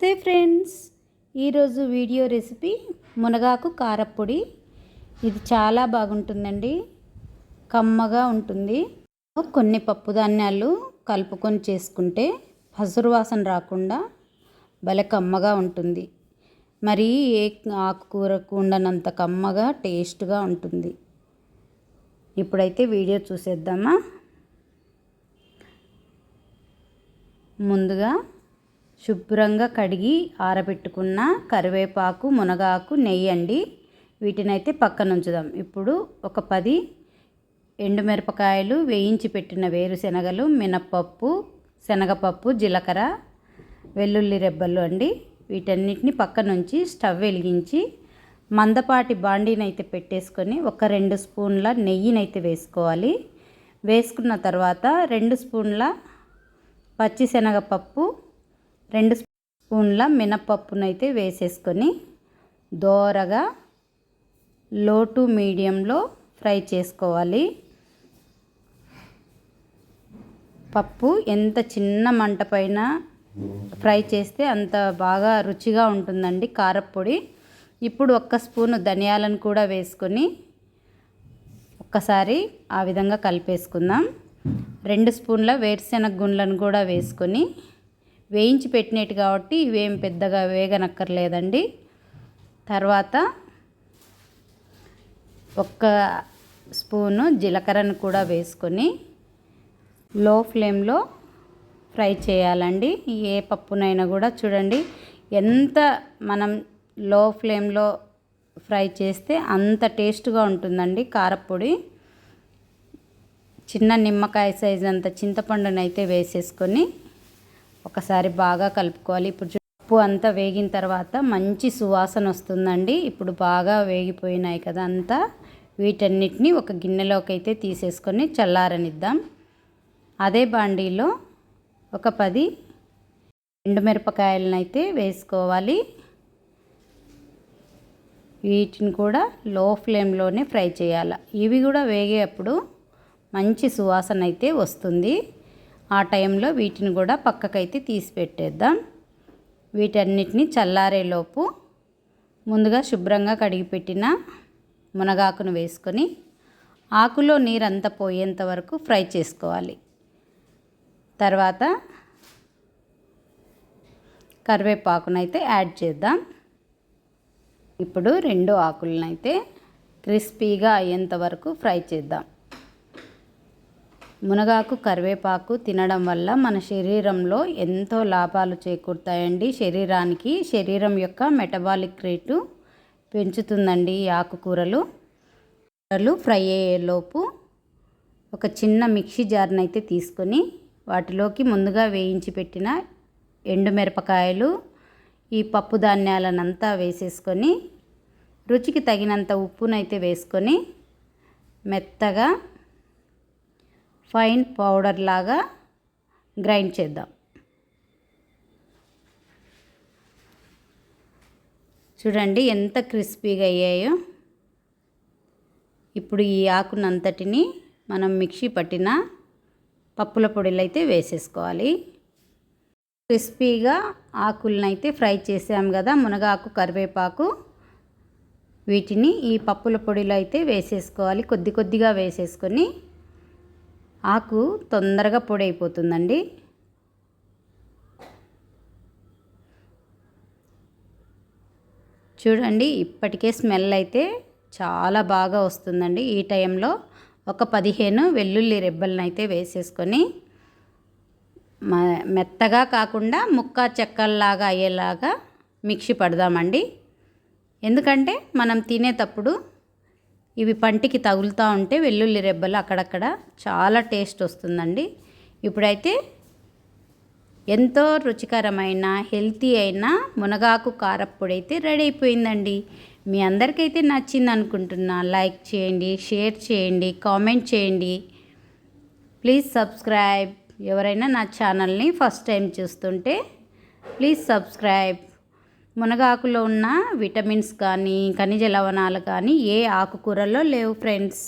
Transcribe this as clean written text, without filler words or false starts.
Friends, ఈరోజు video recipe మునగాకు కారప్పొడి. ఇది చాలా బాగుంటుందండి, కమ్మగా ఉంటుంది. కొన్ని పప్పు ధాన్యాలు కలుపుకొని చేసుకుంటే పసురు వాసన రాకుండా భలే కమ్మగా ఉంటుంది. మరి ఏ ఆకుకూరకు ఉండనంత కమ్మగా టేస్ట్గా ఉంటుంది. ఇప్పుడైతే వీడియో చూసేద్దామా. ముందుగా శుభ్రంగా కడిగి ఆరబెట్టుకున్న కరివేపాకు, మునగాకు, నెయ్యి అండి. వీటినైతే పక్కన ఉంచుదాం. ఇప్పుడు ఒక 10 ఎండుమిరపకాయలు, వేయించి పెట్టిన వేరుశనగలు, మినప్పప్పు, శనగపప్పు, జీలకర్ర, వెల్లుల్లి రెబ్బలు అండి. వీటన్నిటిని పక్కన ఉంచి స్టవ్ వెలిగించి మందపాటి బాండీనైతే పెట్టేసుకొని ఒక 2 స్పూన్ల నెయ్యినైతే వేసుకోవాలి. వేసుకున్న తర్వాత 2 స్పూన్ల పచ్చిశనగపప్పు, 2 స్పూన్ల మినపప్పునైతే వేసేసుకొని దోరగా లో టు మీడియంలో ఫ్రై చేసుకోవాలి. పప్పు ఎంత చిన్న మంట పైన ఫ్రై చేస్తే అంత బాగా రుచిగా ఉంటుందండి కారప్పొడి. ఇప్పుడు 1 స్పూను ధనియాలను కూడా వేసుకొని ఒక్కసారి ఆ విధంగా కలిపేసుకుందాం. 2 స్పూన్ల వేరుశెనగ గుండ్లను కూడా వేసుకొని వేయించి పెట్టినట్టు కాబట్టి ఇవేం పెద్దగా వేగనక్కర్లేదండి. తర్వాత 1 స్పూను జీలకర్రను కూడా వేసుకొని లో ఫ్లేమ్లో ఫ్రై చేయాలండి. ఏ పప్పునైనా కూడా చూడండి, ఎంత మనం లో ఫ్లేమ్లో ఫ్రై చేస్తే అంత టేస్ట్గా ఉంటుందండి కారప్పొడి. చిన్న నిమ్మకాయ సైజు అంత చింతపండునైతే వేసేసుకొని ఒకసారి బాగా కలుపుకోవాలి. ఇప్పుడు పప్పు అంతా వేగిన తర్వాత మంచి సువాసన వస్తుందండి. ఇప్పుడు బాగా వేగిపోయినాయి కదా అంతా. వీటన్నిటిని ఒక గిన్నెలోకి అయితే తీసేసుకొని చల్లారనిద్దాం. అదే బాండీలో ఒక 10 ఎండుమిరపకాయలను అయితే వేసుకోవాలి. వీటిని కూడా లో ఫ్లేమ్లోనే ఫ్రై చేయాలి. ఇవి కూడా వేగేటప్పుడు మంచి సువాసన అయితే వస్తుంది. ఆ టైంలో వీటిని కూడా పక్కకైతే తీసి పెట్టేద్దాం. వీటన్నిటిని చల్లారేలోపు ముందుగా శుభ్రంగా కడిగి పెట్టిన మునగాకును వేసుకొని ఆకులో నీరంతా పోయేంత వరకు ఫ్రై చేసుకోవాలి. తర్వాత కరివేపాకునైతే యాడ్ చేద్దాం. ఇప్పుడు 2 ఆకులనైతే క్రిస్పీగా అయ్యేంత వరకు ఫ్రై చేద్దాం. మునగాకు, కరివేపాకు తినడం వల్ల మన శరీరంలో ఎంతో లాభాలు చేకూరుతాయండి. శరీరం యొక్క మెటబాలిక్ రేటు పెంచుతుందండి ఈ ఆకుకూరలు. ఫ్రై అయ్యేలోపు ఒక చిన్న మిక్సీ జార్నైతే తీసుకొని వాటిలోకి ముందుగా వేయించి పెట్టిన ఎండుమిరపకాయలు, ఈ పప్పు ధాన్యాలనంతా వేసేసుకొని రుచికి తగినంత ఉప్పునైతే వేసుకొని మెత్తగా ఫైన్ పౌడర్ లాగా గ్రైండ్ చేద్దాం. చూడండి ఎంత క్రిస్పీగా అయ్యాయో. ఇప్పుడు ఈ ఆకునంతటిని మనం మిక్సీ పట్టిన పప్పుల పొడిలో అయితే వేసేసుకోవాలి. క్రిస్పీగా ఆకులనైతే ఫ్రై చేసాం కదా, మునగాకు, కరివేపాకు, వీటిని ఈ పప్పుల పొడిలో అయితే వేసేసుకోవాలి. కొద్ది కొద్దిగా వేసేసుకొని ఆకు తొందరగా పొడి అయిపోతుందండి. చూడండి ఇప్పటికే స్మెల్ అయితే చాలా బాగా వస్తుందండి. ఈ టైంలో ఒక 15 వెల్లుల్లి రెబ్బలను అయితే వేసేసుకొని మెత్తగా కాకుండా ముక్క చెక్కల్లాగా అయ్యేలాగా మిక్సీ పడదామండి. ఎందుకంటే మనం తినేటప్పుడు ఇవి పంటికి తగులుతూ ఉంటే వెల్లుల్లి రెబ్బలు అక్కడక్కడ చాలా టేస్ట్ వస్తుందండి. ఇప్పుడైతే ఎంతో రుచికరమైన హెల్తీ అయిన మునగాకు కారప్పొడి అయితే రెడీ అయిపోయిందండి. మీ అందరికైతే నచ్చింది అనుకుంటున్నా. లైక్ చేయండి, షేర్ చేయండి, కామెంట్ చేయండి. Please subscribe. ఎవరైనా నా ఛానల్ని ఫస్ట్ టైం చూస్తుంటే ప్లీజ్ సబ్స్క్రైబ్. మునగాకులో ఉన్న విటమిన్స్ కానీ ఖనిజ లవణాలు కానీ ఏ ఆకుకూరల్లో లేవు ఫ్రెండ్స్.